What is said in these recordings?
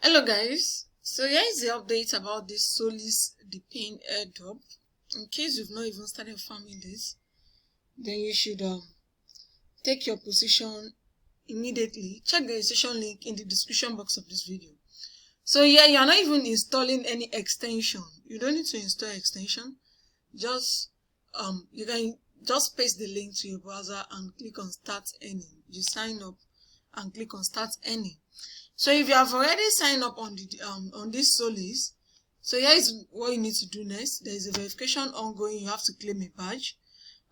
Hello guys, so here is the update about this Solix Depin airdrop. In case you've not even started farming this, then you should take your position immediately. Check the registration link in the description box of this video. So yeah, you are not even installing any extension. You don't need to install extension. Just you can just paste the link to your browser and click on start earning. You sign up and click on start earning. So if you have already signed up on the on this Solix, so here is what you need to do next. There is a verification ongoing. You have to claim a badge.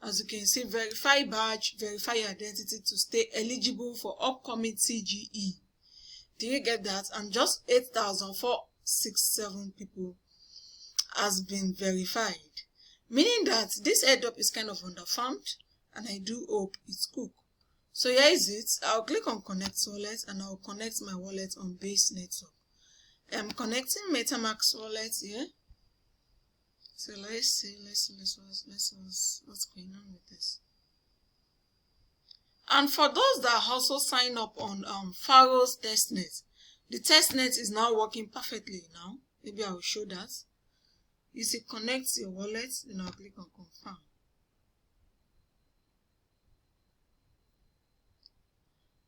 As you can see, verify badge, verify your identity to stay eligible for upcoming TGE. Do you get that? And just 8,467 people has been verified, meaning that this airdrop is kind of underfarmed, and I do hope it's cool. So here is it. I'll click on connect wallet and I'll connect my wallet on base network. I'm connecting MetaMask wallet here. So let's see what's going on with this. And for those that also sign up on Pharos Testnet, the testnet is now working perfectly now. Maybe I will show that. You see, connect your wallet, then I'll click on confirm.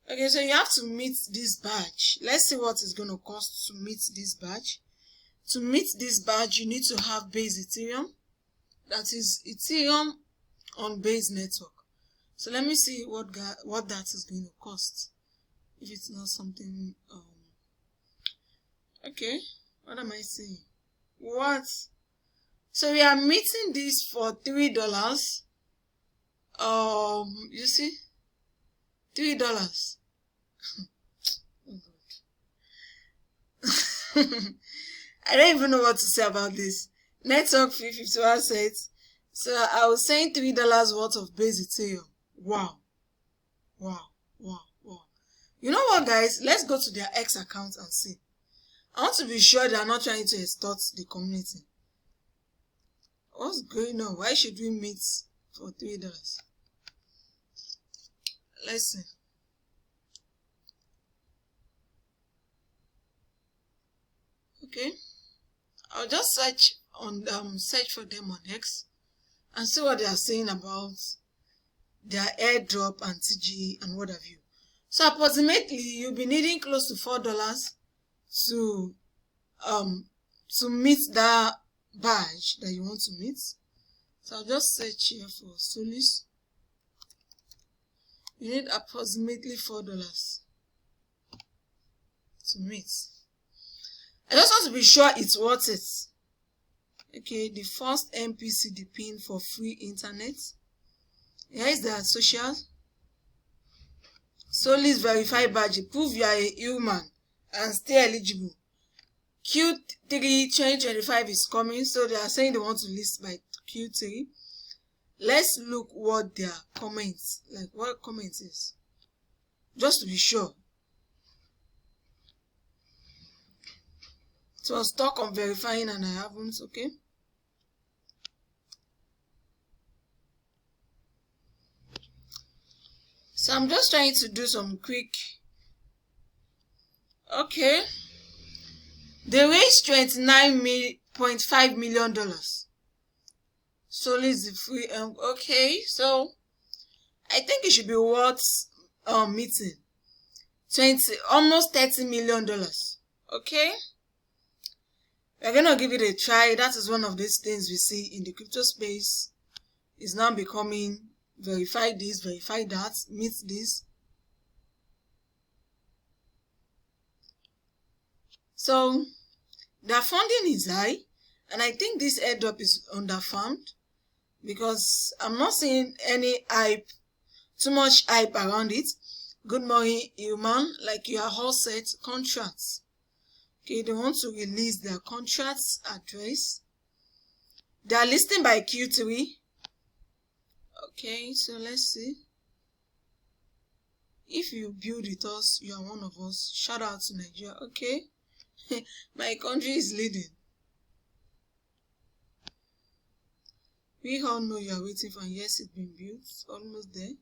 Okay, so you have to meet this badge. Let's see what it's going to cost to meet this badge. To meet this badge, you need to have base Ethereum. That is Ethereum on base network. So let me see what that is going to cost. If it's not something okay, what am I saying? What? So we are meeting this for $3. You see? $3. Oh God. I don't even know what to say about this. Network fee 51 cents. So I was saying $3 worth of base Ethereum. Wow. You know what, guys? Let's go to their X account and see. I want to be sure they are not trying to extort the community. What's going on? Why should we meet for $3? Let's see. Okay, I'll just search for them on X and see what they are saying about their airdrop and TGE and what have you. So approximately you'll be needing close to $4 to meet that badge that you want to meet. So I'll just search here for Solix. You need approximately $4 to meet. I just want to be sure it's worth it. Okay, the first MPC Depin for free internet. Here is their social. Solix verify badge. Prove you are a human and stay eligible. Q3 2025 is coming, so they are saying they want to list by Q3. Let's look what their comments, like what comments is, just to be sure. So I was stuck on verifying and I haven't, okay? So I'm just trying to do some quick. Okay. They raised $29.5 million. Solix the free okay, so I think it should be worth meeting. Almost $30 million. Okay? We're gonna give it a try. That is one of these things we see in the crypto space. It's now becoming verify this, verify that, meet this. So their funding is high, and I think this airdrop is underfarmed because I'm not seeing any hype, too much hype around it. Good morning, human. Like you are all set contracts. Okay, they want to release their contracts address. They are listing by Q3. Okay, so let's see. If you build with us, you are one of us. Shout out to Nigeria. Okay. My country is leading. We all know you are waiting for, and yes, it's been built. Almost there.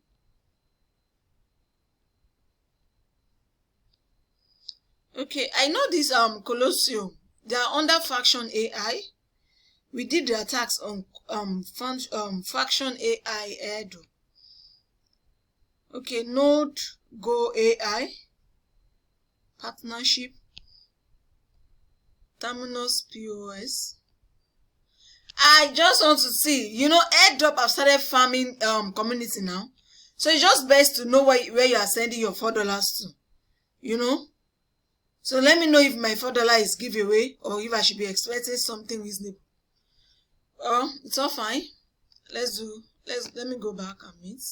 Okay, I know this Colosseum. They are under Faction AI. We did the attacks on Faction AI Airdrop. Okay, Node Go AI partnership, Terminus POS. I just want to see, you know, Airdrop have started farming community now, so it's just best to know where you are sending your $4 to, you know. So let me know if my $4 is giveaway or if I should be expecting something reasonable. It's all fine. Let me go back and meet.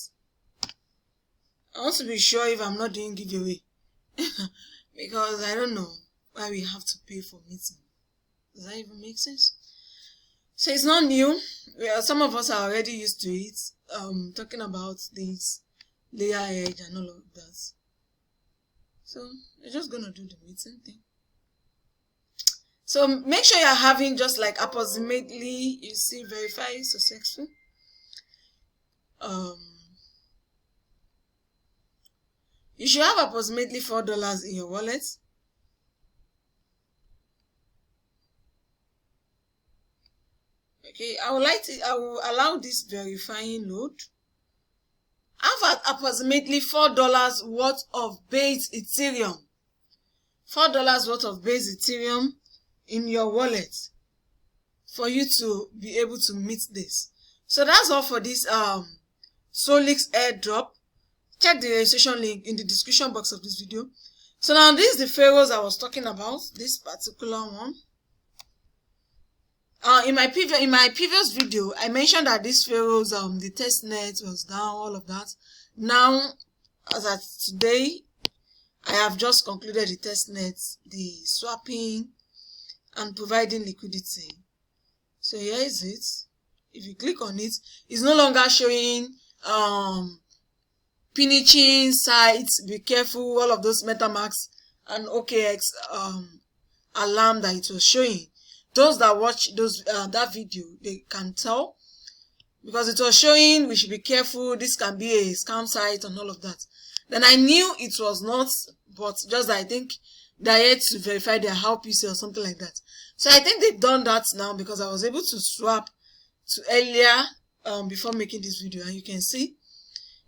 I want to be sure if I'm not doing giveaway because I don't know why we have to pay for meeting. Does that even make sense? So it's not new. Some of us are already used to it. Talking about this layer edge and all of that. So we're just gonna do the meeting thing. So make sure you're having just like approximately, you see, verify successful. You should have approximately $4 in your wallet. Okay, I will allow this verifying load. I have approximately $4 worth of base Ethereum. $4 worth of base Ethereum in your wallet for you to be able to meet this. So that's all for this Solix airdrop. Check the registration link in the description box of this video. So now this is the Pharos I was talking about, this particular one. In my previous video, I mentioned that this Pharos, the testnet was down, all of that. Now, as at today, I have just concluded the testnet, the swapping, and providing liquidity. So here is it. If you click on it, it's no longer showing pinching sites, be careful, all of those MetaMask and OKX alarm that it was showing. Those that watch that video, they can tell because it was showing we should be careful, this can be a scam site and all of that. Then I knew it was not, but just I think they had to verify their HackVC or something like that. So I think they've done that now because I was able to swap to earlier before making this video, and you can see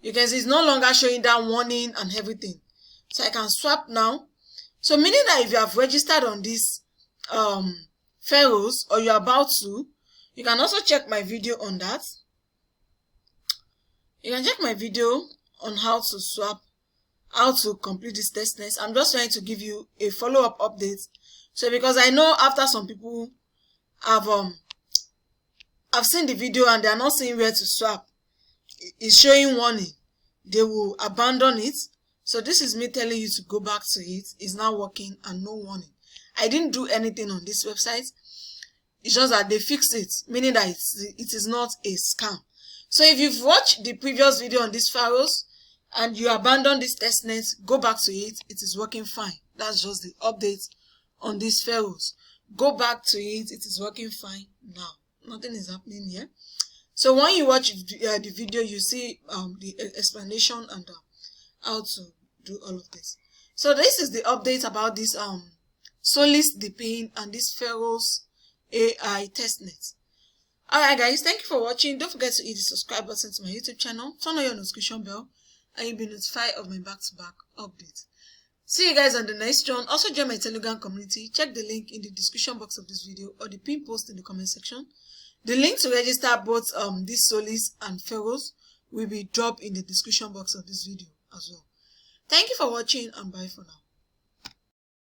it's no longer showing that warning and everything. So I can swap now. So meaning that if you have registered on this Pharos or you're about to, you can also check my video on that. You can check my video on how to swap, how to complete this testnet. I'm just trying to give you a follow-up update. So because I know after some people have seen the video and they are not seeing where to swap, it's showing warning, they will abandon it. So this is me telling you to go back to it. It's now working and no warning. I didn't do anything on this website. It's just that they fixed it, meaning that it is not a scam. So if you've watched the previous video on this Pharos and you abandon this testnet, go back to it. It is working fine. That's just the update on this Pharos. Go back to it. It is working fine now. Nothing is happening here. So when you watch the video, you see the explanation and how to do all of this. So this is the update about this Solix, Depin, and this Pharos AI testnet. Alright guys, thank you for watching. Don't forget to hit the subscribe button to my YouTube channel, turn on your notification bell, and you'll be notified of my back-to-back updates. See you guys on the next one. Also join my Telegram community. Check the link in the description box of this video or the pin post in the comment section. The link to register both this Solix and Pharos will be dropped in the description box of this video as well. Thank you for watching and bye for now.